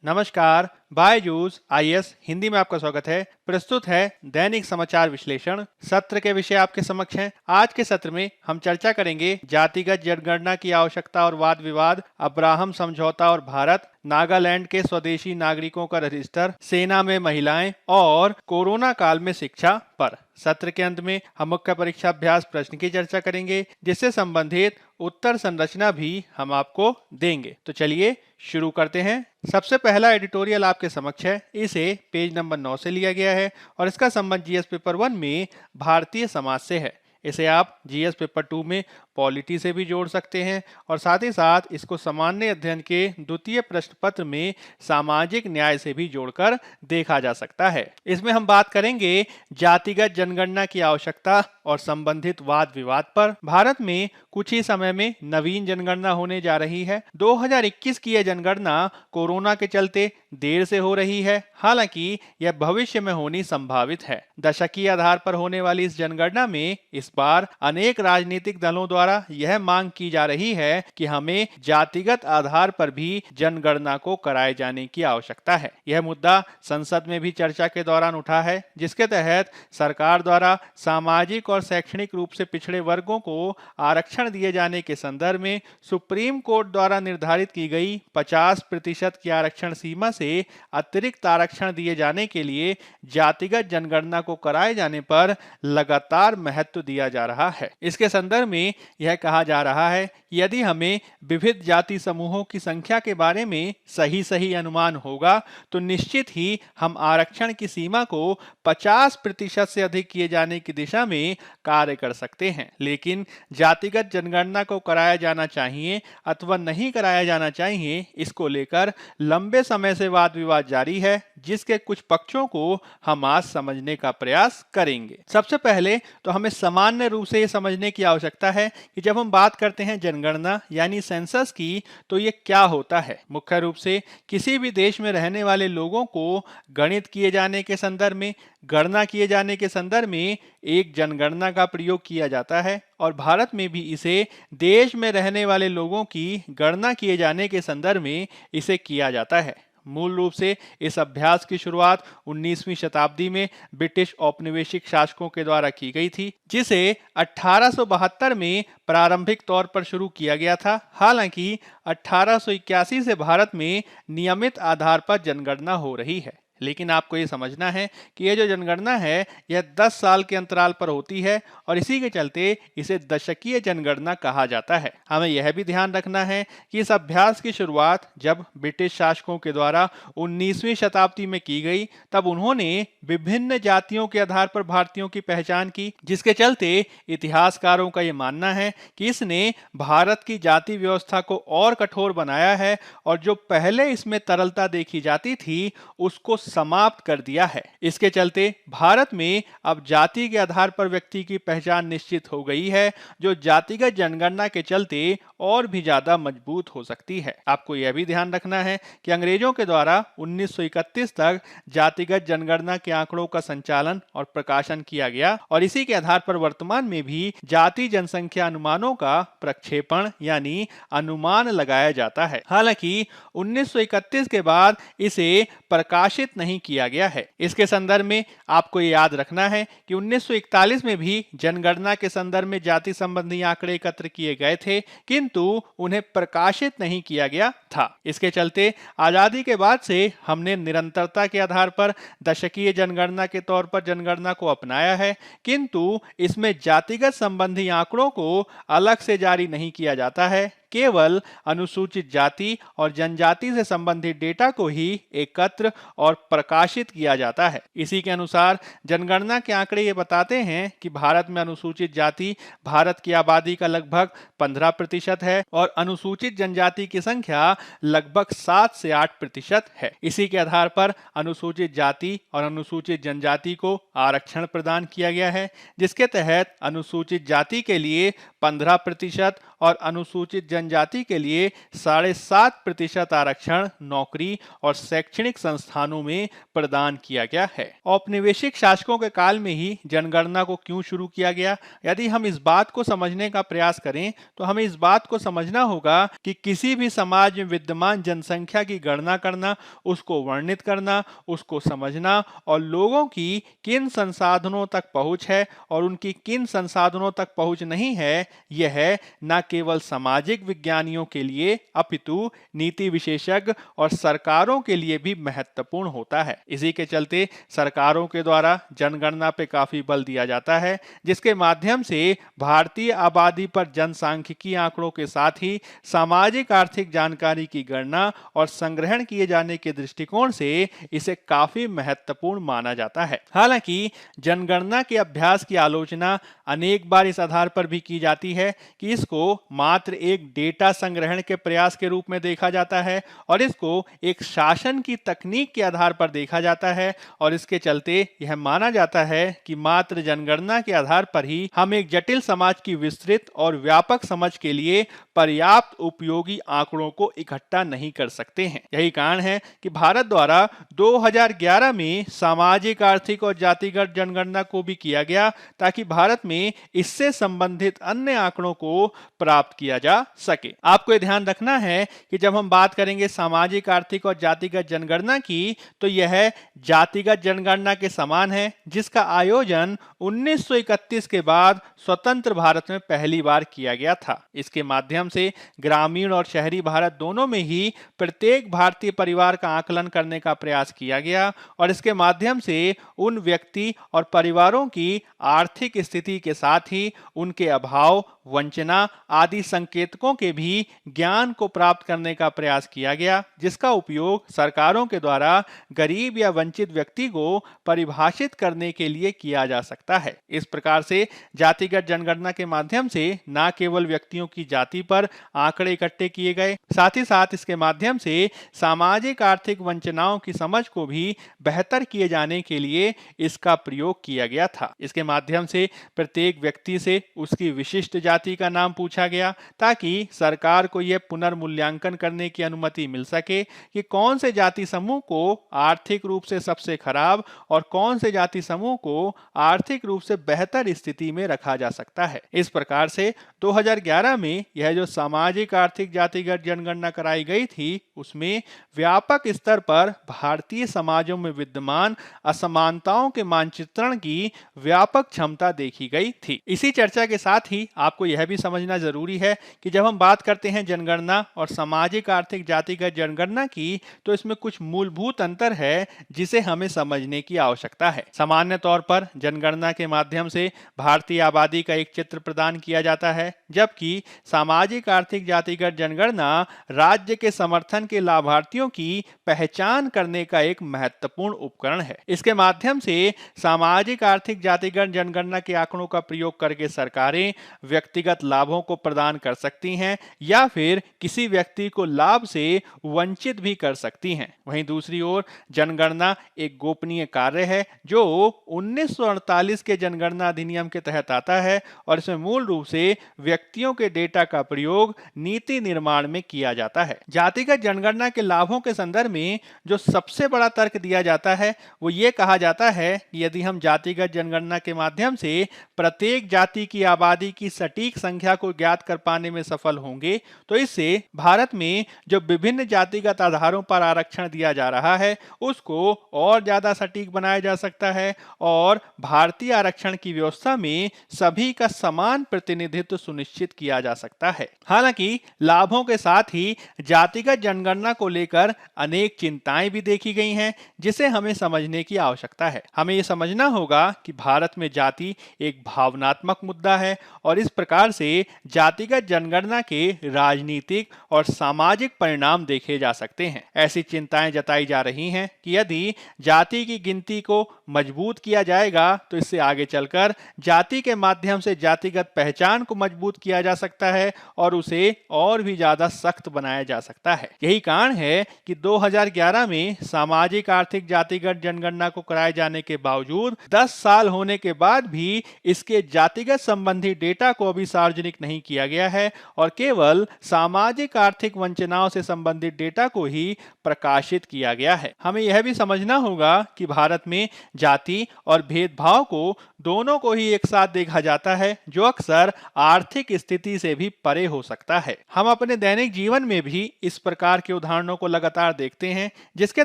नमस्कार, बायजूस आईएएस हिंदी में आपका स्वागत है। प्रस्तुत है दैनिक समाचार विश्लेषण। सत्र के विषय आपके समक्ष हैं। आज के सत्र में हम चर्चा करेंगे जातिगत जनगणना की आवश्यकता और वाद विवाद, अब्राहम समझौता और भारत, नागालैंड के स्वदेशी नागरिकों का रजिस्टर, सेना में महिलाएं और कोरोना काल में शिक्षा पर। सत्र के अंत में हम मुख्य परीक्षा अभ्यास प्रश्न की चर्चा करेंगे, जिससे संबंधित उत्तर संरचना भी हम आपको देंगे। तो चलिए शुरू करते हैं। सबसे पहला एडिटोरियल आपके समक्ष है। इसे पेज नंबर 9 से लिया गया है और इसका संबंध जीएस पेपर 1 में भारतीय समाज से है। इसे आप जीएस पेपर 2 में पॉलिटी से भी जोड़ सकते हैं और साथ ही साथ इसको सामान्य अध्ययन के द्वितीय प्रश्न पत्र में सामाजिक न्याय से भी जोड़कर देखा जा सकता है। इसमें हम बात करेंगे जातिगत जनगणना की आवश्यकता और संबंधित वाद विवाद पर। भारत में कुछ ही समय में नवीन जनगणना होने जा रही है। 2021 की यह जनगणना कोरोना के चलते देर से हो रही है, हालांकि यह भविष्य में होनी संभावित है। दशकीय आधार पर होने वाली इस जनगणना में इस बार अनेक राजनीतिक दलों द्वारा यह मांग की जा रही है कि हमें जातिगत आधार पर भी जनगणना को कराए जाने की आवश्यकता है। यह मुद्दा संसद में भी चर्चा के दौरान उठा है, जिसके तहत सरकार द्वारा सामाजिक और शैक्षणिक रूप से पिछड़े वर्गों को आरक्षण दिए जाने के संदर्भ में सुप्रीम कोर्ट द्वारा निर्धारित की गई 50% की आरक्षण सीमा से अतिरिक्त आरक्षण दिए जाने के लिए जातिगत जनगणना को कराए जाने पर लगातार महत्व दिया जा रहा है। इसके संदर्भ में यह कहा जा रहा है कि यदि हमें विविध जाति समूहों की संख्या के बारे में सही अनुमान होगा तो निश्चित ही हम आरक्षण की सीमा को 50% से अधिक किए जाने की दिशा में कार्य कर सकते हैं। लेकिन जातिगत जनगणना को कराया जाना चाहिए अथवा नहीं कराया जाना चाहिए, इसको लेकर लंबे समय से वाद विवाद जारी है, जिसके कुछ पक्षों को हम आज समझने का प्रयास करेंगे। सबसे पहले तो हमें सामान्य रूप से यह समझने की आवश्यकता है कि जब हम बात करते हैं जनगणना यानी सेंसस की, तो ये क्या होता है। मुख्य रूप से किसी भी देश में रहने वाले लोगों को गणित किए जाने के संदर्भ में, गणना किए जाने के संदर्भ में एक जनगणना का प्रयोग किया जाता है और भारत में भी इसे देश में रहने वाले लोगों की गणना किए जाने के संदर्भ में इसे किया जाता है। मूल रूप से इस अभ्यास की शुरुआत 19वीं शताब्दी में ब्रिटिश औपनिवेशिक शासकों के द्वारा की गई थी, जिसे 1872 में प्रारंभिक तौर पर शुरू किया गया था। हालांकि 1881 से भारत में नियमित आधार पर जनगणना हो रही है। लेकिन आपको ये समझना है कि यह जो जनगणना है यह 10 साल के अंतराल पर होती है और इसी के चलते इसे दशकीय जनगणना कहा जाता है। हमें यह भी ध्यान रखना है कि इस अभ्यास की शुरुआत जब ब्रिटिश शासकों के द्वारा 19वीं शताब्दी में की गई, तब उन्होंने विभिन्न जातियों के आधार पर भारतीयों की पहचान की, जिसके चलते इतिहासकारों का यह मानना है कि इसने भारत की जाति व्यवस्था को और कठोर बनाया है और जो पहले इसमें तरलता देखी जाती थी उसको समाप्त कर दिया है। इसके चलते भारत में अब जाति के आधार पर व्यक्ति की पहचान निश्चित हो गई है, जो जातिगत जनगणना के चलते और भी ज्यादा मजबूत हो सकती है। आपको यह भी ध्यान रखना है कि अंग्रेजों के द्वारा 1931 तक जातिगत जनगणना के आंकड़ों का संचालन और प्रकाशन किया गया और इसी के आधार पर वर्तमान में भी जाति जनसंख्या अनुमानों का प्रक्षेपण यानी अनुमान लगाया जाता है। हालांकि 1931 के बाद इसे प्रकाशित नहीं किया गया है। इसके संदर्भ में आपको ये याद रखना है कि 1941 में भी जनगणना के संदर्भ में जाति संबंधी आंकड़े एकत्र किए गए थे, किंतु उन्हें प्रकाशित नहीं किया गया था। इसके चलते आजादी के बाद से हमने निरंतरता के आधार पर दशकीय जनगणना के तौर पर जनगणना को अपनाया है, किंतु इसमें जातिगत संबंधी आंकड़ों को अलग से जारी नहीं किया जाता है। केवल अनुसूचित जाति और जनजाति से संबंधित डेटा को ही एकत्र और प्रकाशित किया जाता है। इसी के अनुसार जनगणना के आंकड़े ये बताते हैं कि भारत में अनुसूचित जाति भारत की आबादी का लगभग 15% है और अनुसूचित जनजाति की संख्या लगभग 7 से 8% है। इसी के आधार पर अनुसूचित जाति और अनुसूचित जनजाति को आरक्षण प्रदान किया गया है, जिसके तहत अनुसूचित जाति के लिए 15% और अनुसूचित जनजाति के लिए 7.5% आरक्षण नौकरी और शैक्षणिक संस्थानों में प्रदान किया गया है। औपनिवेशिक शासकों के काल में ही जनगणना को क्यों शुरू किया गया? यदि हम इस बात को समझने का प्रयास करें तो हमें इस बात को समझना होगा कि किसी भी समाज में विद्यमान जनसंख्या की गणना करना, उसको वर्णित करना, उसको समझना और लोगों की किन संसाधनों तक पहुंच है और उनकी किन संसाधनों तक पहुंच नहीं है, यह न केवल सामाजिक विज्ञानियों के लिए अपितु नीति विशेषज्ञ और सरकारों के लिए भी महत्वपूर्ण होता है। इसी के चलते सरकारों के द्वारा जनगणना पे काफी बल दिया जाता है, जिसके माध्यम से भारतीय आबादी पर जनसांख्यिकी आंकड़ों के साथ ही सामाजिक आर्थिक जानकारी की गणना और संग्रहण किए जाने के दृष्टिकोण से इसे काफी महत्वपूर्ण माना जाता है। हालांकि जनगणना के अभ्यास की आलोचना अनेक बार इस आधार पर भी की जाती है कि इसको मात्र एक डेटा संग्रहण के प्रयास के रूप में देखा जाता है और इसको एक शासन की तकनीक के आधार पर देखा जाता है और इसके चलते यह माना जाता है कि मात्र जनगणना के आधार पर ही हम एक जटिल समाज की विस्तृत और व्यापक समझ के लिए पर्याप्त उपयोगी आंकड़ों को इकट्ठा नहीं कर सकते हैं। यही कारण है कि भारत द्वारा 2011 में सामाजिक, आर्थिक और जातिगत जनगणना को भी किया गया ताकि भारत में इससे संबंधित अन्य आंकड़ों को प्राप्त किया जा सके। आपको यह ध्यान रखना है कि जब हम बात करेंगे सामाजिक, आर्थिक और जातिगत जनगणना की, तो यह जातिगत जनगणना के समान है जिसका आयोजन 1931 के बाद स्वतंत्र भारत में पहली बार किया गया था। इसके माध्यम से ग्रामीण और शहरी भारत दोनों में ही प्रत्येक भारतीय परिवार का आकलन करने का प्रयास किया गया और इसके माध्यम से उन व्यक्ति और परिवारों की आर्थिक स्थिति के साथ ही उनके अभाव, वंचना आदि संकेतकों के भी ज्ञान को प्राप्त करने का प्रयास किया गया, जिसका उपयोग सरकारों के द्वारा गरीब या वंचित व्यक्ति को परिभाषित करने के लिए किया जा सकता है। इस प्रकार से जातिगत जनगणना के माध्यम से न केवल व्यक्तियों की जाति पर आंकड़े इकट्ठे किए गए, साथ ही साथ इसके माध्यम से सामाजिक आर्थिक वंचनाओं की समझ को भी बेहतर किए जाने के लिए इसका प्रयोग किया गया था। इसके माध्यम से प्रत्येक व्यक्ति से उसकी विशिष्ट जाति का नाम पूछा गया ताकि सरकार को यह पुनर्मूल्यांकन करने की अनुमति मिल सके कि कौन से जाति समूह को आर्थिक रूप से सबसे खराब और कौन से जाति समूह को आर्थिक रूप से बेहतर स्थिति में रखा जा सकता है। इस प्रकार से 2011 में यह जो सामाजिक, आर्थिक, जातिगत जनगणना कराई गई थी, उसमें व्यापक स्तर पर भारतीय समाजों में विद्यमान असमानताओं के मानचित्रण की व्यापक क्षमता देखी गई थी। इसी चर्चा के साथ ही आपको यह भी समझना जरूरी है कि जब हम बात करते हैं जनगणना और सामाजिक, आर्थिक, जातिगत जनगणना की, तो इसमें कुछ मूलभूत अंतर है जिसे हमें समझने की आवश्यकता है। सामान्य तौर पर जनगणना के माध्यम से भारतीय आबादी का एक चित्र प्रदान किया जाता है, जबकि सामाजिक, आर्थिक, जातिगत जनगणना राज्य के समर्थन के लाभार्थियों की पहचान करने का एक महत्वपूर्ण उपकरण है। इसके माध्यम से सामाजिक, आर्थिक, जातिगत जनगणना के आंकड़ों का प्रयोग करके सरकारें व्यक्तिगत लाभों को प्रदान कर सकती हैं या फिर किसी व्यक्ति को लाभ से वंचित भी कर सकती हैं। वहीं दूसरी ओर जनगणना एक गोपनीय कार्य है जो 1948 के जनगणना अधिनियम के तहत आता है और इसमें मूल रूप से व्यक्तियों के डेटा का प्रयोग नीति निर्माण में किया जाता है। जातिगत जनगणना के लाभों के संदर्भ में जो सबसे बड़ा तर्क दिया जाता है वो ये कहा जाता है कि यदि हम जातिगत जनगणना के माध्यम से प्रत्येक जाति की आबादी की सटीक संख्या को ज्ञात कर पाने में सफल होंगे तो इससे भारत में जो विभिन्न जातिगत आधारों पर आरक्षण दिया जा रहा है उसको और ज्यादा सटीक बनाया जा सकता है और भारतीय आरक्षण की व्यवस्था में सभी का समान प्रतिनिधित्व सुनिश्चित किया जा सकता है। हालांकि लाभों के साथ ही जातिगत जनगणना को लेकर अनेक चिंताएं भी देखी गई हैं जिसे हमें समझने की आवश्यकता है। हमें यह समझना होगा कि भारत में जाति एक भावनात्मक मुद्दा है और इस प्रकार से जातिगत जनगणना के राजनीतिक और सामाजिक परिणाम देखे जा सकते हैं। ऐसी चिंताएं जताई जा रही हैं कि यदि जाति की गिनती को मजबूत किया जाएगा तो इससे आगे चलकर जाति के माध्यम से जातिगत पहचान को मजबूत किया जा सकता है और उसे और भी ज्यादा सख्त बनाया जा सकता है। यही कारण है कि 2011 में सामाजिक आर्थिक जातिगत जनगणना को कराए जाने के बावजूद 10 साल होने के बाद भी इसके जातिगत संबंधी डेटा को अभी सार्वजनिक नहीं किया गया है और केवल सामाजिक आर्थिक वंचनाओं से संबंधित डेटा को ही प्रकाशित किया गया है। हमें यह भी समझना होगा कि भारत में जाति और भेदभाव को दोनों को ही एक साथ देखा जाता है, जो अक्सर आर्थिक स्थिति से भी परे हो सकता है। हम अपने दैनिक जीवन में भी इस प्रकार के उदाहरणों को लगातार देखते हैं, जिसके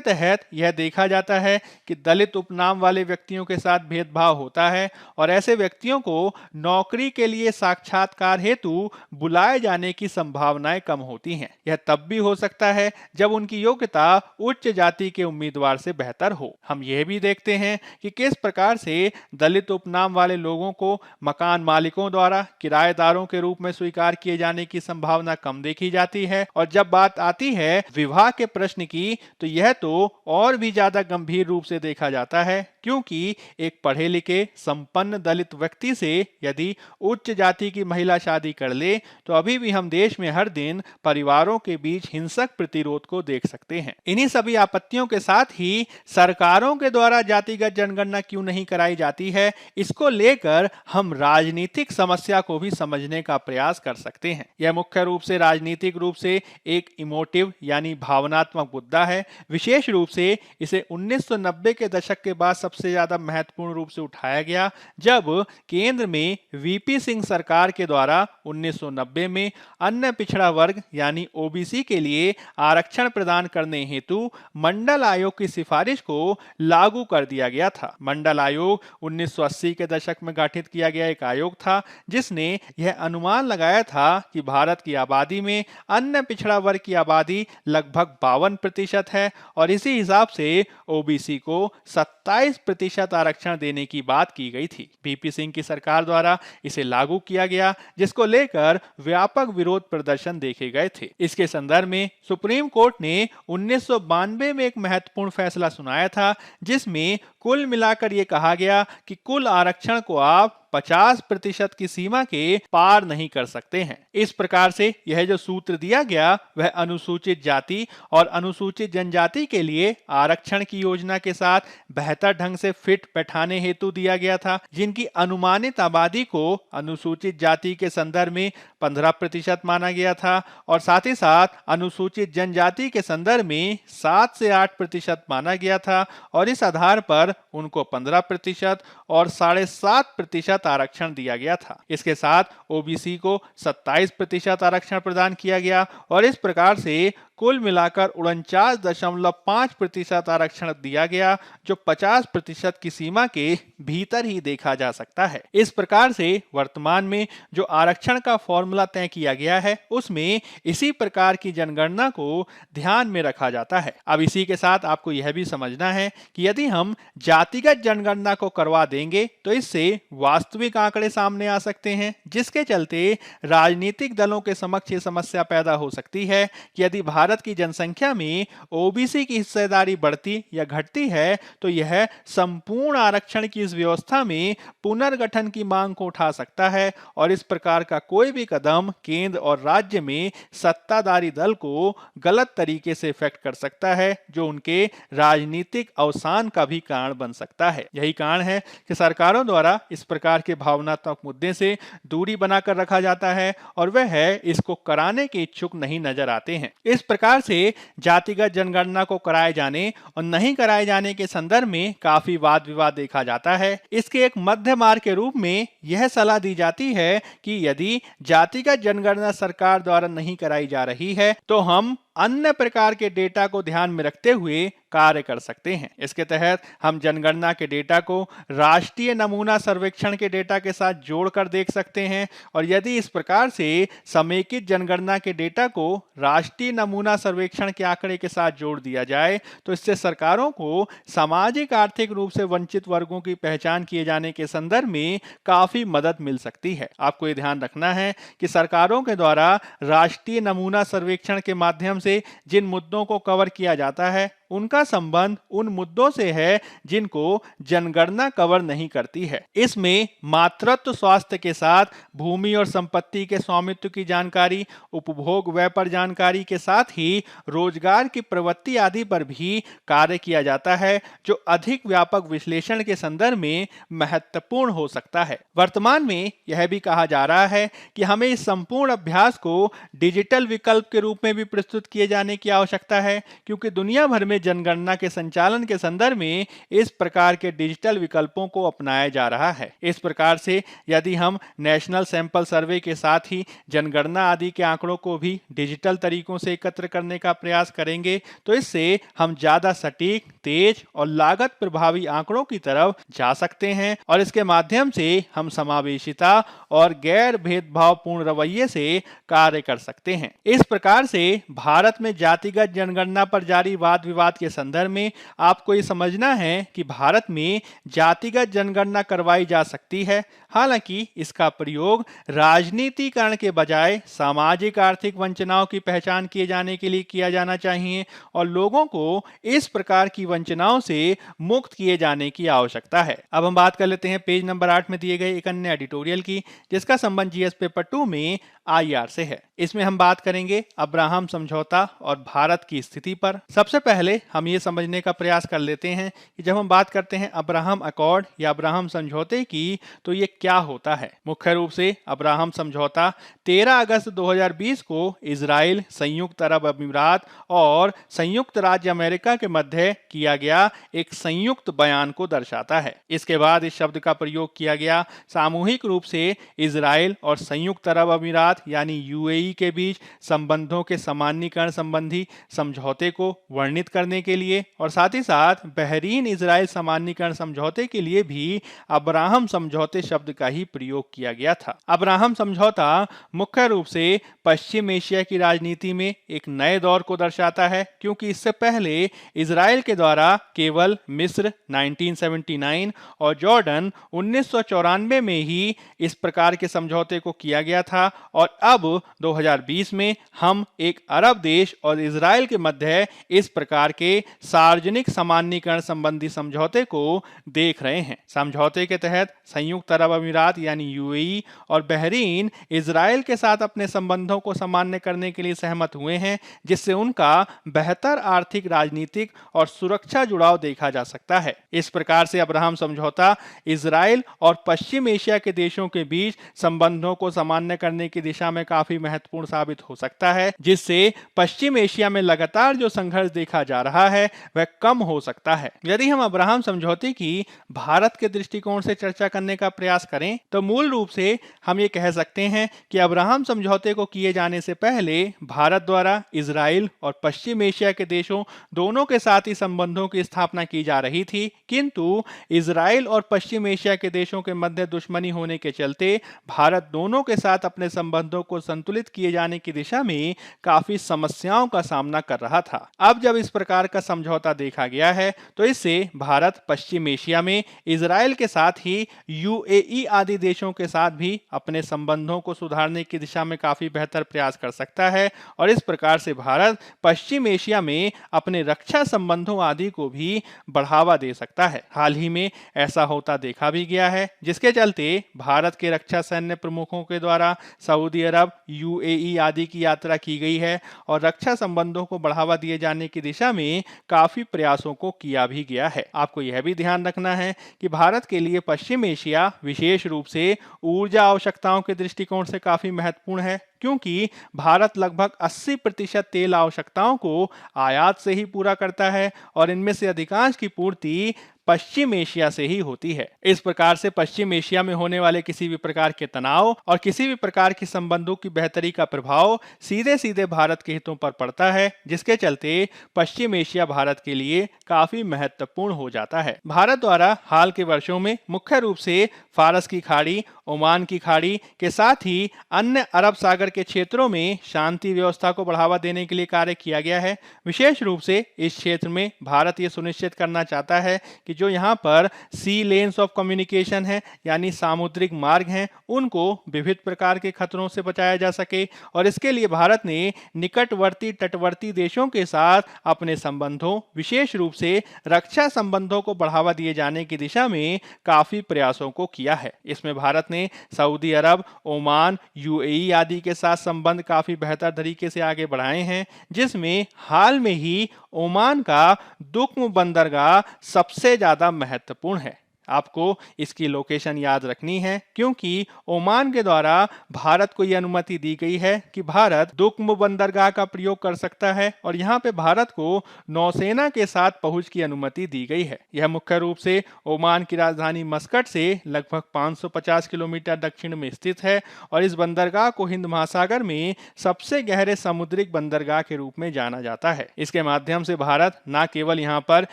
तहत यह देखा जाता है कि दलित उपनाम वाले व्यक्तियों के साथ भेदभाव होता है और ऐसे व्यक्तियों को नौकरी के लिए साक्षात्कार हेतु बुलाए जाने की संभावनाएं कम होती हैं। यह तब भी हो सकता है जब उनकी योग्यता उच्च जाति के उम्मीदवार से बेहतर हो। हम यह भी देखते हैं कि किस प्रकार से दलित उपनाम वाले लोगों को मकान मालिकों द्वारा किराएदारों के रूप में स्वीकार किए जाने की संभावना कम देखी जाती है और जब बात आती है विवाह के प्रश्न की तो यह तो और भी ज्यादा गंभीर रूप से देखा जाता है, क्योंकि एक पढ़े लिखे संपन्न दलित व्यक्ति से यदि उच्च जाति की महिला शादी कर ले तो अभी भी हम देश में हर दिन परिवारों के बीच हिंसक प्रतिरोध को देख सकते हैं। इन्हीं सभी आपत्तियों के साथ ही सरकारों के द्वारा जातिगत जनगणना क्यों नहीं कराई जाती है, इसको लेकर हम राजनीतिक समस्या को भी समझने का प्रयास कर सकते हैं। यह मुख्य रूप से राजनीतिक रूप से एक इमोटिव यानी भावनात्मक मुद्दा है। विशेष रूप से इसे 1990 के दशक के बाद सबसे ज्यादा महत्वपूर्ण रूप से उठाया गया, जब केंद्र में वीपी सिंह सरकार के द्वारा 1990 में अन्य पिछड़ा वर्ग यानी ओबीसी के लिए आरक्षण प्रदान करने हेतु मंडल आयोग की सिफारिश को लागू कर दिया गया था। मंडल आयोग 1980 के दशक में गठित किया गया एक आयोग था, जिसने यह अनुमान लगाया था कि भारत की आबादी में अन्य पिछड़ा वर्ग की आबादी लगभग 52% है और इसी हिसाब से ओबीसी को 27% आरक्षण देने की बात की गई थी। वीपी सिंह की सरकार द्वारा इसे लागू किया गया, जिसको लेकर व्यापक विरोध प्रदर्शन देखे गए थे। इसके संदर्भ में सुप्रीम कोर्ट ने 1992 में एक महत्वपूर्ण फैसला सुनाया था, जिसमें कुल मिलाकर यह कहा गया कि कुल आरक्षण को आप 50% की सीमा के पार नहीं कर सकते हैं। इस प्रकार से यह जो सूत्र दिया गया वह अनुसूचित जाति और अनुसूचित जनजाति के लिए आरक्षण की योजना के साथ बेहतर ढंग से फिट बैठाने हेतु दिया गया था, जिनकी अनुमानित आबादी को अनुसूचित जाति के संदर्भ में 15% माना गया था और साथ ही साथ अनुसूचित जनजाति के संदर्भ में 7 से 8% माना गया था और इस आधार पर उनको 15% और 7.5% आरक्षण दिया गया था। इसके साथ ओबीसी को 27% आरक्षण प्रदान किया गया और इस प्रकार से कुल मिलाकर 49.5% आरक्षण दिया गया, जो 50% की सीमा के भीतर ही देखा जा सकता है। इस प्रकार से वर्तमान में जो आरक्षण का फॉर्मूला तय किया गया है उसमें इसी प्रकार की जनगणना को ध्यान में रखा जाता है। अब इसी के साथ आपको यह भी समझना है कि यदि हम जातिगत जनगणना को करवा देंगे तो इससे वास्तविक आंकड़े सामने आ सकते हैं, जिसके चलते राजनीतिक दलों के समक्ष ये समस्या पैदा हो सकती है कि यदि भारत की जनसंख्या में ओबीसी की हिस्सेदारी बढ़ती या घटती है तो यह संपूर्ण आरक्षण की इस व्यवस्था में पुनर्गठन की मांग को उठा सकता है और इस प्रकार का कोई भी कदम केंद्र और राज्य में सत्ताधारी दल को गलत तरीके से इफेक्ट कर सकता है, जो उनके राजनीतिक अवसान का भी कारण बन सकता है। यही कारण है कि सरकारों द्वारा इस प्रकार के भावनात्मक मुद्दे से दूरी बनाकर रखा जाता है और वह इसको कराने के इच्छुक नहीं नजर आते हैं। इस प्रकार से जातिगत जनगणना को कराए जाने और नहीं कराए जाने के संदर्भ में काफी वाद विवाद देखा जाता है। इसके एक मध्य मार्ग के रूप में यह सलाह दी जाती है कि यदि जातिगत जनगणना सरकार द्वारा नहीं कराई जा रही है तो हम अन्य प्रकार के डेटा को ध्यान में रखते हुए कार्य कर सकते हैं। इसके तहत हम जनगणना के डेटा को राष्ट्रीय नमूना सर्वेक्षण के डेटा के साथ जोड़कर देख सकते हैं और यदि इस प्रकार से समेकित जनगणना के डेटा को राष्ट्रीय नमूना सर्वेक्षण के आंकड़े के साथ जोड़ दिया जाए तो इससे सरकारों को सामाजिक आर्थिक रूप से वंचित वर्गों की पहचान किए जाने के संदर्भ में काफी मदद मिल सकती है। आपको ये ध्यान रखना है कि सरकारों के द्वारा राष्ट्रीय नमूना सर्वेक्षण के माध्यम से जिन मुद्दों को कवर किया जाता है उनका संबंध उन मुद्दों से है जिनको जनगणना कवर नहीं करती है। इसमें मातृत्व स्वास्थ्य के साथ भूमि और संपत्ति के स्वामित्व की जानकारी, उपभोग व्यय पर जानकारी के साथ ही रोजगार की प्रवृत्ति आदि पर भी कार्य किया जाता है, जो अधिक व्यापक विश्लेषण के संदर्भ में महत्वपूर्ण हो सकता है। वर्तमान में यह भी कहा जा रहा है कि हमें इस संपूर्ण अभ्यास को डिजिटल विकल्प के रूप में भी प्रस्तुत किए जाने की आवश्यकता है, क्योंकि दुनिया भर में जनगणना के संचालन के संदर्भ में इस प्रकार के डिजिटल विकल्पों को अपनाया जा रहा है। इस प्रकार से यदि हम नेशनल सैंपल सर्वे के साथ ही जनगणना आदि के आंकड़ों को भी डिजिटल तरीकों से एकत्र करने का प्रयास करेंगे तो इससे हम ज्यादा सटीक, तेज और लागत प्रभावी आंकड़ों की तरफ जा सकते हैं और इसके माध्यम से हम समावेशिता और गैर भेदभावपूर्ण रवैये से कार्य कर सकते हैं। इस प्रकार से भारत में जातिगत जनगणना पर जारी वाद विवाद के संदर्भ में आपको ये समझना है कि भारत में जातिगत जनगणना करवाई जा सकती है, हालांकि इसका प्रयोग राजनीतिकरण के बजाय सामाजिक आर्थिक वंचनाओं की पहचान किए जाने के लिए किया जाना चाहिए और लोगों को इस प्रकार की वंचनाओं से मुक्त किए जाने की आवश्यकता है। अब हम बात कर लेते हैं पेज नंबर 8 में दिए गए एक अन्य एडिटोरियल की, जिसका संबंध जीएस पेपर 2 में आईआर से है। इसमें हम बात करेंगे अब्राहम समझौता और भारत की स्थिति पर। सबसे पहले हम ये समझने का प्रयास कर लेते हैं कि जब हम बात करते हैं अब्राहम अकॉर्ड या अब्राहम समझौते की, तो ये क्या होता है। मुख्य रूप से अब्राहम समझौता 13 अगस्त 2020 को इजराइल, संयुक्त अरब अमीरात और संयुक्त राज्य अमेरिका के मध्य किया गया एक संयुक्त बयान को दर्शाता है। इसके बाद इस शब्द का प्रयोग किया गया सामूहिक रूप से इजराइल और संयुक्त अरब अमीरात यानी यूएई के बीच संबंधों के सामान्यीकरण संबंधी समझौते को वर्णित करने के लिए और साथ ही साथ बहरीन इजराइल सामान्यीकरण समझौते के लिए भी अब्राहम समझौते शब्द का ही प्रयोग किया गया था। अब्राहम समझौता मुख्य रूप से पश्चिम एशिया की राजनीति में एक नए दौर को दर्शाता है, क्योंकि इससे पहले इजराइल के द्वारा केवल मिस्र 1979 और जॉर्डन 1994 में ही इस प्रकार के समझौते को किया गया था और अब 2020 में हम एक अरब देश और इजराइल के मध्य इस प्रकार के सार्वजनिक सामान्यीकरण संबंधी समझौते को देख रहे हैं। समझौते के तहत संयुक्त अरब अमीरात यानी यूएई और बहरीन इजराइल के साथ अपने संबंधों को सामान्य करने के लिए सहमत हुए हैं, जिससे उनका बेहतर आर्थिक, राजनीतिक और सुरक्षा जुड़ाव देखा जा सकता है। इस प्रकार से अब्राहम समझौता इजराइल और पश्चिम एशिया के देशों के बीच संबंधों को सामान्य करने की दिशा में काफी महत्वपूर्ण साबित हो सकता है, जिससे पश्चिम एशिया में लगातार जो संघर्ष देखा जा रहा है वह कम हो सकता है। यदि हम अब्राहम समझौते की भारत के दृष्टिकोण से चर्चा करने का प्रयास करें तो मूल रूप से हम ये कह सकते हैं कि अब्राहम समझौते को किए जाने से पहले भारत द्वारा इजराइल और पश्चिम एशिया के देशों दोनों के साथ ही संबंधों की स्थापना की जा रही थी, किंतु इजराइल और पश्चिम एशिया के देशों के मध्य दुश्मनी होने के चलते भारत दोनों के साथ अपने संबंधों को संतुलित किए जाने की दिशा में काफी समस्याओं का सामना कर रहा था। अब जब इस प्रकार का समझौता देखा गया है तो इससे भारत पश्चिम एशिया में इजराइल के साथ ही यूएई आदि देशों के साथ भी अपने संबंधों को सुधारने की दिशा में काफी बेहतर प्रयास कर सकता है और इस प्रकार से भारत पश्चिम एशिया में अपने रक्षा संबंधों आदि को भी बढ़ावा दे सकता है। हाल ही में ऐसा होता देखा भी गया है, जिसके चलते भारत के रक्षा सैन्य प्रमुखों के द्वारा सऊदी अरब, यूएई आदि की यात्रा की गई है और रक्षा संबंधों को बढ़ावा दिए जाने की दिशा में काफी प्रयासों को किया भी गया है। आपको यह भी ध्यान रखना है कि भारत के लिए पश्चिम एशिया विशेष रूप से ऊर्जा आवश्यकताओं के दृष्टिकोण से काफी महत्वपूर्ण है, क्योंकि भारत लगभग 80% तेल आवश्यकताओं को आयात से ही पूरा करता है और इनमें से अधिकांश की पूर्ति पश्चिम एशिया से ही होती है। इस प्रकार से पश्चिम एशिया में होने वाले किसी भी प्रकार के तनाव और किसी भी प्रकार के संबंधों की बेहतरी का प्रभाव सीधे सीधे भारत के हितों पर पड़ता है, जिसके चलते पश्चिम एशिया भारत के लिए काफी महत्वपूर्ण हो जाता है। भारत द्वारा हाल के वर्षों में मुख्य रूप से फारस की खाड़ी, ओमान की खाड़ी के साथ ही अन्य अरब सागर महासागर के क्षेत्रों में शांति व्यवस्था को बढ़ावा देने के लिए कार्य किया गया है। विशेष रूप से इस क्षेत्र में भारत ये सुनिश्चित करना चाहता है कि जो यहाँ पर सी लेन्स ऑफ कम्युनिकेशन है, यानी सामुद्रिक मार्ग हैं, उनको विविध प्रकार के खतरों से बचाया जा सके। और इसके लिए भारत ने निकटवर्ती तटवर्ती देशों के साथ अपने संबंधों, विशेष रूप से रक्षा संबंधों को बढ़ावा दिए जाने की दिशा में काफी प्रयासों को किया है। इसमें भारत ने सऊदी अरब, ओमान, यूएई आदि के साथ संबंध काफी बेहतर तरीके से आगे बढ़ाए हैं, जिसमें हाल में ही ओमान का दुक्म बंदरगाह सबसे ज्यादा महत्वपूर्ण है। आपको इसकी लोकेशन याद रखनी है, क्योंकि ओमान के द्वारा भारत को यह अनुमति दी गई है कि भारत दुक्म बंदरगाह का प्रयोग कर सकता है और यहाँ पे भारत को नौसेना के साथ पहुंच की अनुमति दी गई है। यह मुख्य रूप से ओमान की राजधानी मस्कट से लगभग 550 किलोमीटर दक्षिण में स्थित है और इस बंदरगाह को हिंद महासागर में सबसे गहरे समुद्रिक बंदरगाह के रूप में जाना जाता है। इसके माध्यम से भारत न केवल यहाँ पर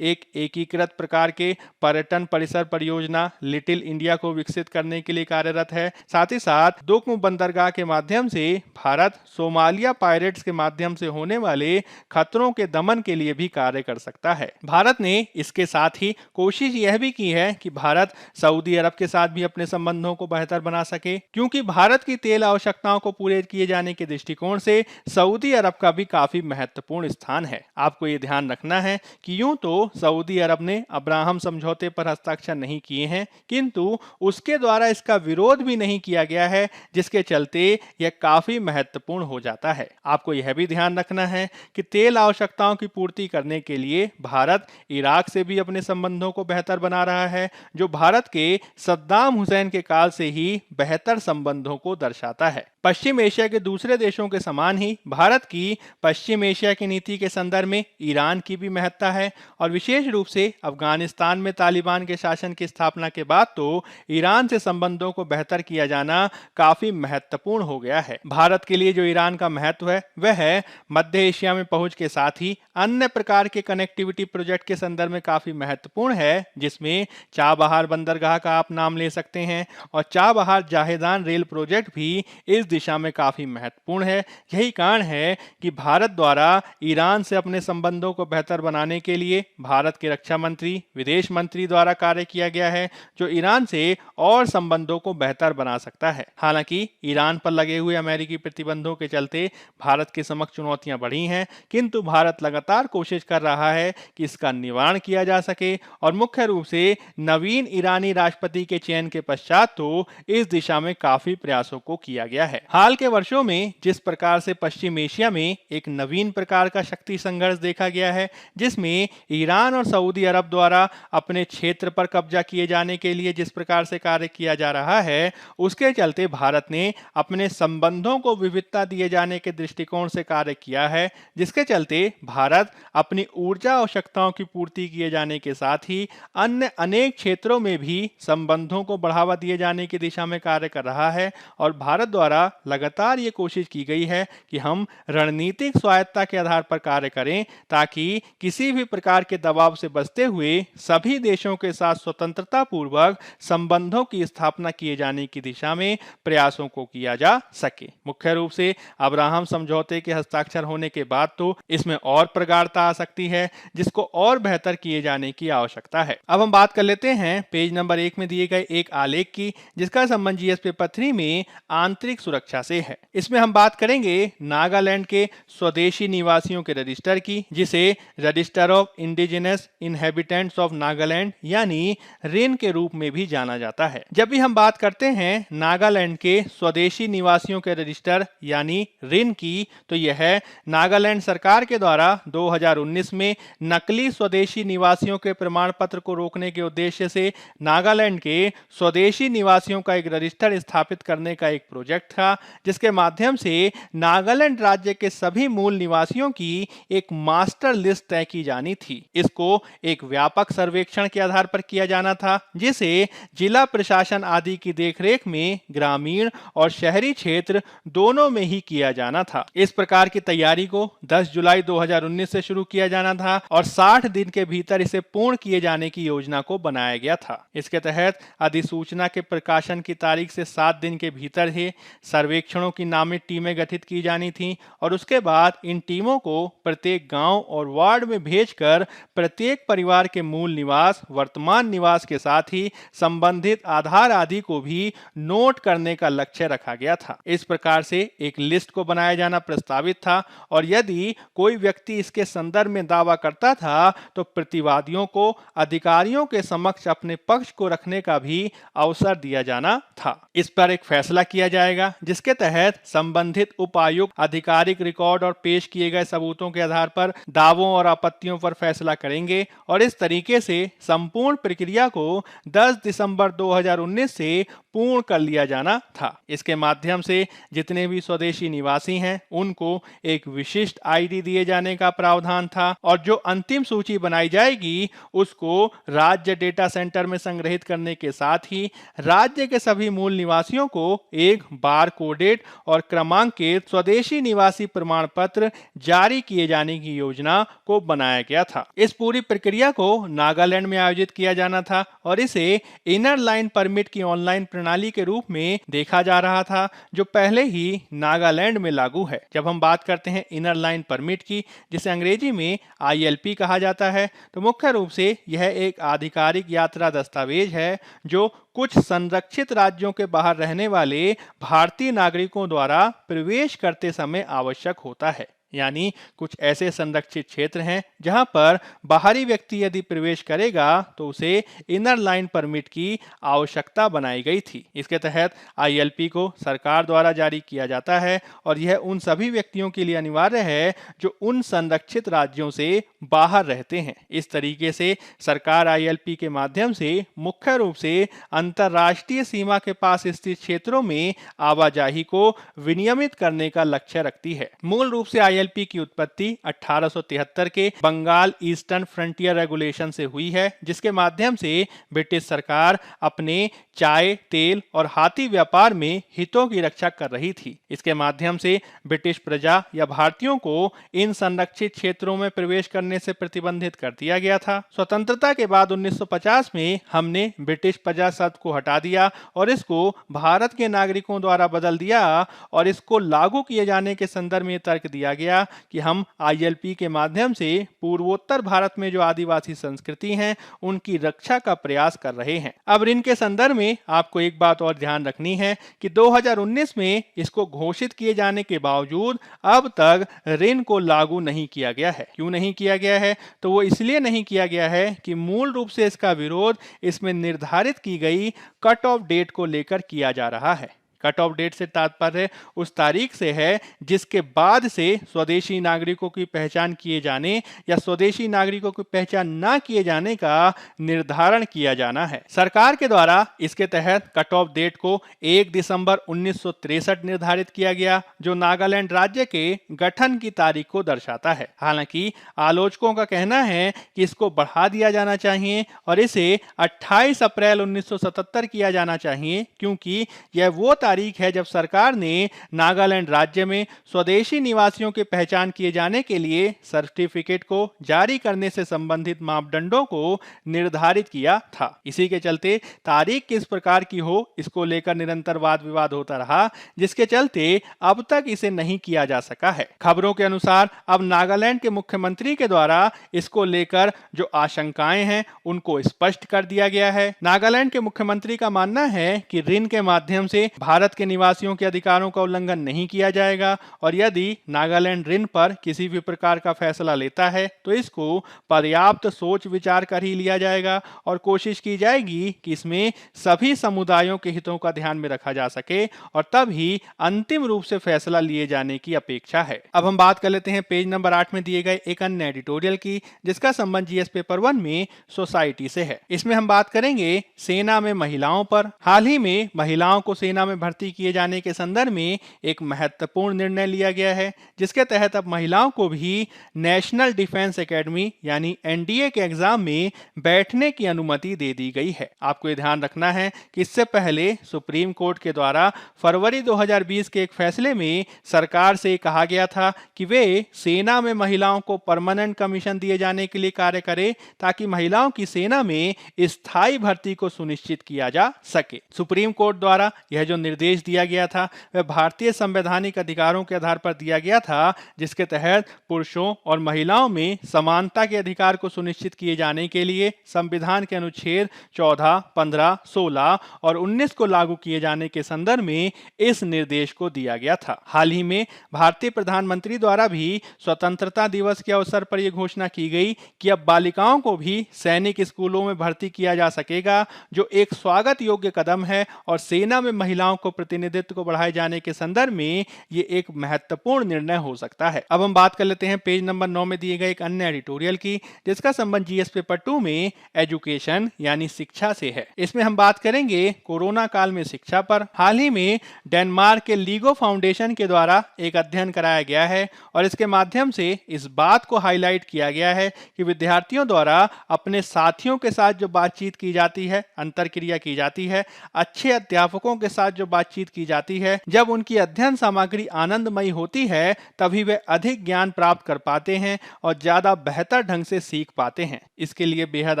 एक एकीकृत प्रकार के पर्यटन परिसर परियोजना लिटिल इंडिया को विकसित करने के लिए कार्यरत है, साथ ही साथ दुक्म बंदरगाह के माध्यम से भारत सोमालिया पायरेट्स के माध्यम से होने वाले खतरों के दमन के लिए भी कार्य कर सकता है। भारत ने इसके साथ ही कोशिश यह भी की है कि भारत सऊदी अरब के साथ भी अपने संबंधों को बेहतर बना सके, क्योंकि भारत की तेल आवश्यकताओं को पूरे किए जाने के दृष्टिकोण से सऊदी अरब का भी काफी महत्वपूर्ण स्थान है। आपको ये ध्यान रखना है कि यूं तो सऊदी अरब ने अब्राहम समझौते पर हस्ताक्षर नहीं किए हैं, किंतु उसके द्वारा इसका विरोध भी नहीं किया गया है, जिसके चलते यह काफी महत्वपूर्ण हो जाता है। आपको यह भी ध्यान रखना है कि तेल आवश्यकताओं की पूर्ति करने के लिए भारत इराक से भी अपने संबंधों को बेहतर बना रहा है, जो भारत के सद्दाम हुसैन के काल से ही बेहतर संबंधों को दर्शाता है। पश्चिम एशिया के दूसरे देशों के समान ही भारत की पश्चिम एशिया की नीति के संदर्भ में ईरान की भी महत्ता है और विशेष रूप से अफगानिस्तान में तालिबान के शासन की स्थापना के बाद तो ईरान से संबंधों को बेहतर किया जाना काफी महत्वपूर्ण हो गया है। भारत के लिए जो ईरान का महत्व है वह है मध्य एशिया में पहुंच के साथ ही अन्य प्रकार के कनेक्टिविटी प्रोजेक्ट के संदर्भ में काफी महत्वपूर्ण है, जिसमें चाबहार बंदरगाह का आप नाम ले सकते हैं और चाबहार जाहेदान रेल प्रोजेक्ट भी इस दिशा में काफी महत्वपूर्ण है। यही कारण है कि भारत द्वारा ईरान से अपने संबंधों को बेहतर बनाने के लिए भारत के रक्षा मंत्री, विदेश मंत्री द्वारा कार्य किया गया है, जो ईरान से और संबंधों को बेहतर बना सकता है। हालांकि ईरान पर लगे हुए अमेरिकी प्रतिबंधों के चलते भारत के समक्ष चुनौतियां बढ़ी हैं, किंतु भारत लगातार कोशिश कर रहा है कि इसका निवारण किया जा सके और मुख्य रूप से नवीन ईरानी राष्ट्रपति के चयन के पश्चात तो इस दिशा में काफी प्रयासों को किया गया है। हाल के वर्षों में जिस प्रकार से पश्चिम एशिया में एक नवीन प्रकार का शक्ति संघर्ष देखा गया है, जिसमें ईरान और सऊदी अरब द्वारा अपने क्षेत्र पर कब्जा किए जाने के लिए जिस प्रकार से कार्य किया जा रहा है, उसके चलते भारत ने अपने संबंधों को विविधता दिए जाने के दृष्टिकोण से कार्य किया है, जिसके चलते भारत अपनी ऊर्जा आवश्यकताओं की पूर्ति किए जाने के साथ ही अन्य अनेक क्षेत्रों में भी संबंधों को बढ़ावा दिए जाने की दिशा में कार्य कर रहा है। और भारत द्वारा लगातार ये कोशिश की गई है कि हम रणनीतिक स्वायत्तता के आधार पर कार्य करें, ताकि किसी भी प्रकार के दबाव से बचते हुए सभी देशों के साथ स्वतंत्रता पूर्वक संबंधों की स्थापना किए जाने की दिशा में प्रयासों को किया जा सके। मुख्य रूप से अब्राहम समझौते के हस्ताक्षर होने के बाद तो इसमें और प्रगाढ़ता आ सकती है, जिसको और बेहतर किए जाने की आवश्यकता है। अब हम बात कर लेते हैं पेज नंबर 1 में दिए गए एक आलेख की, जिसका संबंध जीएस पेपर 3 में आंतरिक सुरक्षा से है। इसमें हम बात करेंगे नागालैंड के स्वदेशी निवासियों के रजिस्टर की, जिसे register of indigenous inhabitants of Nagaland यानी रिन के रूप में भी जाना जाता है। जब भी हम बात करते हैं नागालैंड के स्वदेशी निवासियों के रजिस्टर यानी रिन की, तो यह नागालैंड सरकार के द्वारा 2019 में नकली स्वदेशी निवासियों के प्रमाण पत्र को रोकने के उद्देश्य से नागालैंड के स्वदेशी निवासियों का एक रजिस्टर स्थापित करने का एक प्रोजेक्ट था, जिसके माध्यम से नागालैंड राज्य के सभी मूल निवासियों की एक मास्टर लिस्ट तय की जानी थी। इसको एक व्यापक सर्वेक्षण के आधार पर किया जाना था, जिसे जिला प्रशासन आदि की देखरेख में ग्रामीण और शहरी क्षेत्र दोनों में ही किया जाना था। इस प्रकार की तैयारी को 10 जुलाई 2019 से शुरू किया जाना था और 60 दिन के भीतर इसे पूर्ण किए जाने की योजना को बनाया गया था। इसके तहत अधिसूचना के प्रकाशन की तारीख से 7 दिन के भीतर ही सर्वेक्षणों की नामित टीमें गठित की जानी थी और उसके बाद इन टीमों को प्रत्येक गांव और वार्ड में भेजकर प्रत्येक परिवार के मूल निवास, वर्तमान निवास के साथ ही संबंधित आधार आदि को भी नोट करने का लक्ष्य रखा गया था। इस प्रकार से एक लिस्ट को बनाया जाना प्रस्तावित था और यदि कोई व्यक्ति इसके संदर्भ में दावा करता था तो प्रतिवादियों को अधिकारियों के समक्ष अपने पक्ष को रखने का भी अवसर दिया जाना था। इस पर एक फैसला किया जाएगा जिसके तहत संबंधित उपायुक्त आधिकारिक रिकॉर्ड और पेश किए गए सबूतों के आधार पर दावों और आपत्तियों पर फैसला करेंगे और इस तरीके से संपूर्ण प्रक्रिया को 10 दिसंबर 2019 से पूर्ण कर लिया जाना था। इसके माध्यम से जितने भी स्वदेशी निवासी हैं उनको एक विशिष्ट आईडी दिए जाने का प्रावधान था और जो अंतिम सूची बनाई जाएगी उसको राज्य डेटा सेंटर में संग्रहित करने के साथ ही राज्य के सभी मूल निवासियों को एक बार कोडेड और क्रमांकित स्वदेशी निवासी प्रमाण पत्र जारी किए जाने की योजना को बनाया गया था। इस पूरी प्रक्रिया को नागालैंड में आयोजित किया जाना था और इसे इनर लाइन परमिट की ऑनलाइन प्रणाली के रूप में देखा जा रहा था जो पहले ही नागालैंड में लागू है। जब हम बात करते हैं इनर लाइन परमिट की, जिसे अंग्रेजी में ILP कहा जाता है, तो मुख्य रूप से यह एक आधिकारिक यात्रा दस्तावेज है जो कुछ संरक्षित राज्यों के बाहर रहने वाले भारतीय नागरिकों द्वारा प्रवेश करते समय आवश्यक होता है। यानी कुछ ऐसे संरक्षित क्षेत्र हैं जहां पर बाहरी व्यक्ति यदि प्रवेश करेगा तो उसे इनर लाइन परमिट की आवश्यकता बनाई गई थी। इसके तहत ILP को सरकार द्वारा जारी किया जाता है और यह उन सभी व्यक्तियों के लिए अनिवार्य है जो उन संरक्षित राज्यों से बाहर रहते हैं। इस तरीके से सरकार ILP के माध्यम से मुख्य रूप से अंतर्राष्ट्रीय सीमा के पास स्थित क्षेत्रों में आवाजाही को विनियमित करने का लक्ष्य रखती है। मूल रूप से ILP की उत्पत्ति 1873 के बंगाल ईस्टर्न फ्रंटियर रेगुलेशन से हुई है, जिसके माध्यम से ब्रिटिश सरकार अपने चाय, तेल और हाथी व्यापार में हितों की रक्षा कर रही थी। इसके माध्यम से ब्रिटिश प्रजा या भारतीयों को इन संरक्षित क्षेत्रों में प्रवेश करने से प्रतिबंधित कर दिया गया था। स्वतंत्रता के बाद 1950 में हमने ब्रिटिश प्रजा शब्द को हटा दिया और इसको भारत के नागरिकों द्वारा बदल दिया और इसको लागू किए जाने के संदर्भ में तर्क दिया गया कि हम ILP के माध्यम से पूर्वोत्तर भारत में जो आदिवासी संस्कृति हैं उनकी रक्षा का प्रयास कर रहे हैं। अब ऋण के संदर्भ में आपको एक बात और ध्यान रखनी है कि 2019 में इसको घोषित किए जाने के बावजूद अब तक ऋण को लागू नहीं किया गया है। क्यों नहीं किया गया है? तो वो इसलिए नहीं किया गया है कि मूल रूप से इसका विरोध इसमें निर्धारित की गई कट ऑफ डेट को लेकर किया जा रहा है। कट ऑफ डेट से तात्पर्य उस तारीख से है जिसके बाद से स्वदेशी नागरिकों की पहचान किए जाने या स्वदेशी नागरिकों की पहचान ना किए जाने का निर्धारण किया जाना है। सरकार के द्वारा इसके तहत कट ऑफ डेट को 1 दिसंबर 1963 निर्धारित किया गया जो नागालैंड राज्य के गठन की तारीख को दर्शाता है। हालांकि आलोचकों का कहना है कि इसको बढ़ा दिया जाना चाहिए और इसे 28 अप्रैल 1977 किया जाना चाहिए क्योंकि यह वो तारीख है जब सरकार ने नागालैंड राज्य में स्वदेशी निवासियों की पहचान किए जाने के लिए सर्टिफिकेट को जारी करने से संबंधित मापदंडों को निर्धारित किया था। इसी के चलते तारीख किस प्रकार की हो इसको लेकर निरंतर वाद विवाद होता रहा, जिसके चलते अब तक इसे नहीं किया जा सका है। खबरों के अनुसार अब नागालैंड के मुख्यमंत्री के द्वारा इसको लेकर जो आशंकाएं हैं उनको स्पष्ट कर दिया गया है। नागालैंड के मुख्यमंत्री का मानना है कि ऋण के माध्यम से भारत के निवासियों के अधिकारों का उल्लंघन नहीं किया जाएगा और यदि नागालैंड ऋण पर किसी भी प्रकार का फैसला लेता है तो इसको पर्याप्त सोच विचार कर ही लिया जाएगा और कोशिश की जाएगी कि इसमें सभी समुदायों के हितों का ध्यान में रखा जा सके और तब ही अंतिम रूप से फैसला लिए जाने की अपेक्षा है। अब हम बात कर लेते हैं पेज नंबर 8 में दिए गए एक अन्य एडिटोरियल की, जिसका संबंध GS पेपर 1 में सोसाइटी से है। इसमें हम बात करेंगे सेना में महिलाओं पर। हाल ही में महिलाओं को सेना में भर्ती किए जाने के संदर्भ में एक महत्वपूर्ण निर्णय लिया गया है, जिसके तहत अब महिलाओं को भी नेशनल डिफेंस एकेडमी यानी NDA के एग्जाम में बैठने की अनुमति दे दी गई है। आपको ये ध्यान रखना है कि इससे पहले सुप्रीम कोर्ट के द्वारा फरवरी 2020 के एक फैसले में सरकार से कहा गया था कि वे सेना में महिलाओं को परमानेंट कमीशन दिए जाने के लिए कार्य करें ताकि महिलाओं की सेना में स्थायी भर्ती को सुनिश्चित किया जा सके। सुप्रीम कोर्ट द्वारा यह जो निर्देश दिया गया था वह भारतीय संवैधानिक अधिकारों के आधार पर दिया गया था, जिसके तहत पुरुषों और महिलाओं में समानता के अधिकार को सुनिश्चित किए जाने के लिए संविधान के अनुच्छेद 14, 15, 16 और 19 को लागू किए जाने के संदर्भ में इस निर्देश को दिया गया था। हाल ही में भारतीय प्रधानमंत्री द्वारा भी स्वतंत्रता दिवस के अवसर पर यह घोषणा की गई कि अब बालिकाओं को भी सैनिक स्कूलों में भर्ती किया जा सकेगा, जो एक स्वागत योग्य कदम है और सेना में महिलाओं को प्रतिनिधित्व को बढ़ाए जाने के संदर्भ में ये एक महत्वपूर्ण निर्णय हो सकता है। अब हम बात कर लेते हैं पेज नंबर 9 में दिए गए एक अन्य एडिटोरियल की, जिसका संबंध जीएस पेपर 2 में एजुकेशन यानी शिक्षा से है। इसमें हम बात करेंगे कोरोना काल में शिक्षा पर। हाल ही में डेनमार्क के लीगो फाउंडेशन के द्वारा एक अध्ययन कराया गया है और इसके माध्यम से इस बात को हाईलाइट किया गया है कि विद्यार्थियों द्वारा अपने साथियों के साथ जो बातचीत की जाती है, अंतरक्रिया की जाती है, अच्छे अध्यापकों के साथ जो बातचीत की जाती है, जब उनकी अध्ययन सामग्री आनंदमयी होती है तभी वे अधिक ज्ञान प्राप्त कर पाते हैं और ज्यादा बेहतर ढंग से सीख पाते हैं। इसके लिए बेहद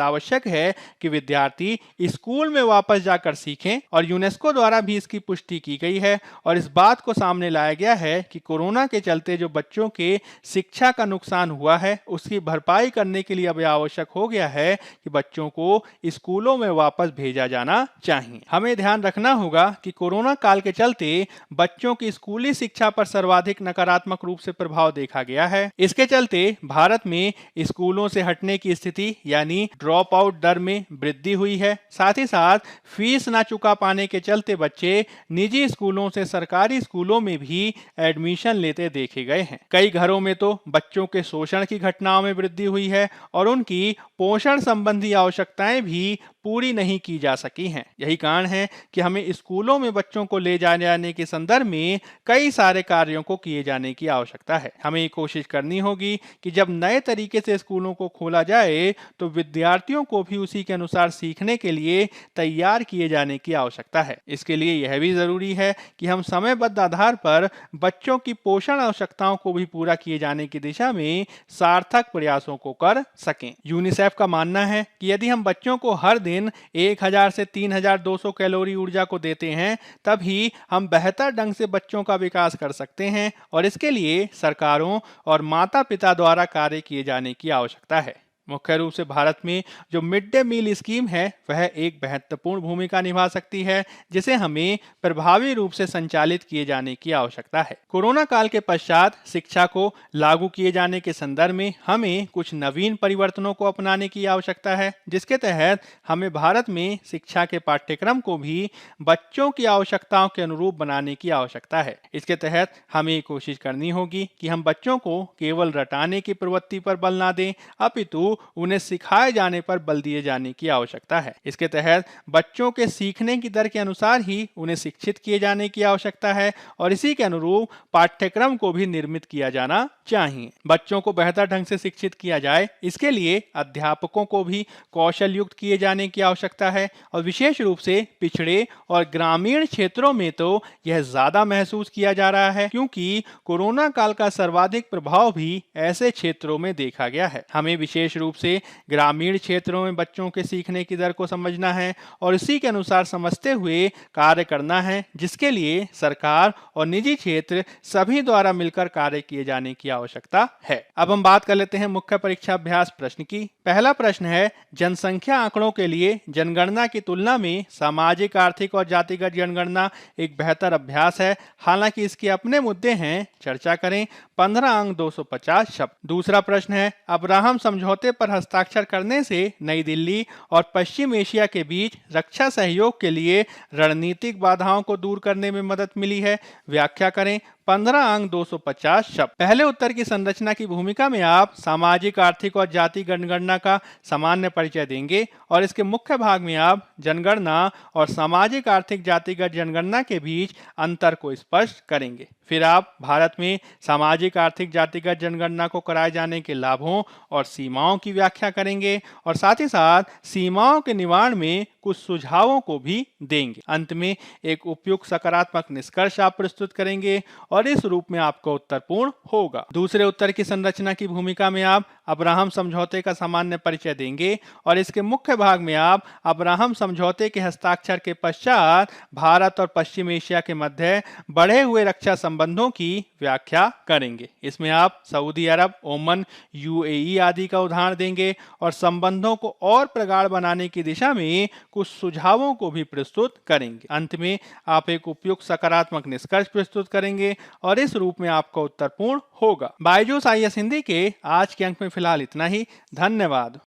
आवश्यक है कि विद्यार्थी स्कूल में वापस जाकर सीखें और यूनेस्को द्वारा भी इसकी पुष्टि की गई है और इस बात को सामने लाया गया है कि कोरोना के चलते जो बच्चों के शिक्षा का नुकसान हुआ है उसकी भरपाई करने के लिए अब आवश्यक हो गया है कि बच्चों को स्कूलों में वापस भेजा जाना चाहिए। हमें ध्यान रखना होगा कि कोरोना काल के चलते बच्चों की स्कूली शिक्षा पर सर्वाधिक नकारात्मक रूप से प्रभाव देखा गया है। इसके चलते भारत में स्कूलों से हटने की स्थिति यानी ड्रॉप आउट दर में वृद्धि हुई है। साथ ही साथ फीस ना चुका पाने के चलते बच्चे निजी स्कूलों से सरकारी स्कूलों में भी एडमिशन लेते देखे गए हैं। कई घरों में तो बच्चों के शोषण की घटनाओं में वृद्धि हुई है और उनकी पोषण संबंधी आवश्यकताएं भी पूरी नहीं की जा सकी हैं। यही कारण है कि हमें स्कूलों में बच्चों को ले जाने के संदर्भ में कई सारे कार्यों को किए जाने की आवश्यकता है। हमें ये कोशिश करनी होगी कि जब नए तरीके से स्कूलों को खोला जाए तो विद्यार्थियों को भी उसी के अनुसार सीखने के लिए तैयार किए जाने की आवश्यकता है। इसके लिए यह भी जरूरी है कि हम समयबद्ध आधार पर बच्चों की पोषण आवश्यकताओं को भी पूरा किए जाने की दिशा में सार्थक प्रयासों को कर सकें। यूनिसेफ का मानना है कि यदि हम बच्चों को हर दिन 1000 से 3200 कैलोरी ऊर्जा को देते हैं तभी हम बेहतर ढंग से बच्चों का विकास कर सकते हैं और इसके लिए सरकारों और माता पिता द्वारा कार्य किए जाने की आवश्यकता है। मुख्य रूप से भारत में जो मिड डे मील स्कीम है वह एक महत्वपूर्ण भूमिका निभा सकती है, जिसे हमें प्रभावी रूप से संचालित किए जाने की आवश्यकता है। कोरोना काल के पश्चात शिक्षा को लागू किए जाने के संदर्भ में हमें कुछ नवीन परिवर्तनों को अपनाने की आवश्यकता है, जिसके तहत हमें भारत में शिक्षा के पाठ्यक्रम को भी बच्चों की आवश्यकताओं के अनुरूप बनाने की आवश्यकता है। इसके तहत हमें कोशिश करनी होगी कि हम बच्चों को केवल रटाने की प्रवृत्ति पर बल ना दें, अपितु उन्हें सिखाए जाने पर बल दिए जाने की आवश्यकता है। इसके तहत बच्चों के सीखने की दर के अनुसार ही उन्हें शिक्षित किए जाने की आवश्यकता है और इसी के अनुरूप पाठ्यक्रम को भी निर्मित किया जाना चाहिए। बच्चों को बेहतर ढंग से शिक्षित किया जाए, इसके लिए अध्यापकों को भी कौशल युक्त किए जाने की आवश्यकता है और विशेष रूप से पिछड़े और ग्रामीण क्षेत्रों में तो यह ज्यादा महसूस किया जा रहा है, क्योंकि कोरोना काल का सर्वाधिक प्रभाव भी ऐसे क्षेत्रों में देखा गया है। हमें विशेष रूप से ग्रामीण क्षेत्रों में बच्चों के सीखने की दर को समझना है और इसी के अनुसार समझते हुए कार्य करना है, जिसके लिए सरकार और निजी क्षेत्र सभी द्वारा मिलकर कार्य किए जाने की आवश्यकता है। अब हम बात कर लेते हैं मुख्य परीक्षा अभ्यास प्रश्न की। पहला प्रश्न है, जनसंख्या आंकड़ों के लिए जनगणना की तुलना में सामाजिक, आर्थिक और जातिगत जनगणना एक बेहतर अभ्यास है, हालांकि इसके अपने मुद्दे हैं, चर्चा करें। 15 अंक 250 शब्द। दूसरा प्रश्न है, अब्राहम समझौते पर हस्ताक्षर करने से नई दिल्ली और पश्चिम एशिया के बीच रक्षा सहयोग के लिए रणनीतिक बाधाओं को दूर करने में मदद मिली है, व्याख्या करें। 15 अंक 250 शब्द। पहले उत्तर की संरचना की भूमिका में आप सामाजिक, आर्थिक और जाति जनगणना का सामान्य परिचय देंगे और इसके मुख्य भाग में आप जनगणना और सामाजिक, आर्थिक, जातिगत जनगणना के बीच अंतर को स्पष्ट करेंगे। फिर आप भारत में सामाजिक, आर्थिक, जातिगत जनगणना को कराए जाने के लाभों और सीमाओं की व्याख्या करेंगे और साथ ही साथ सीमाओं के निवारण में कुछ सुझावों को भी देंगे। अंत में एक उपयुक्त सकारात्मक निष्कर्ष आप प्रस्तुत करेंगे और इस रूप में आपका उत्तर पूर्ण होगा। दूसरे उत्तर की संरचना की भूमिका में आप अब्राहम समझौते का सामान्य परिचय देंगे और इसके मुख्य भाग में आप अब्राहम समझौते के हस्ताक्षर के पश्चात भारत और पश्चिम एशिया के मध्य बढ़े हुए रक्षा संबंधों की व्याख्या करेंगे। इसमें आप सऊदी अरब, ओमान, यूएई आदि का उदाहरण देंगे और संबंधों को और प्रगाढ़ बनाने की दिशा में कुछ सुझावों को भी प्रस्तुत करेंगे। अंत में आप एक उपयुक्त सकारात्मक निष्कर्ष प्रस्तुत करेंगे और इस रूप में आपका उत्तर पूर्ण होगा। बायजूस आईएएस हिंदी के आज के अंक में फिलहाल इतना ही। धन्यवाद।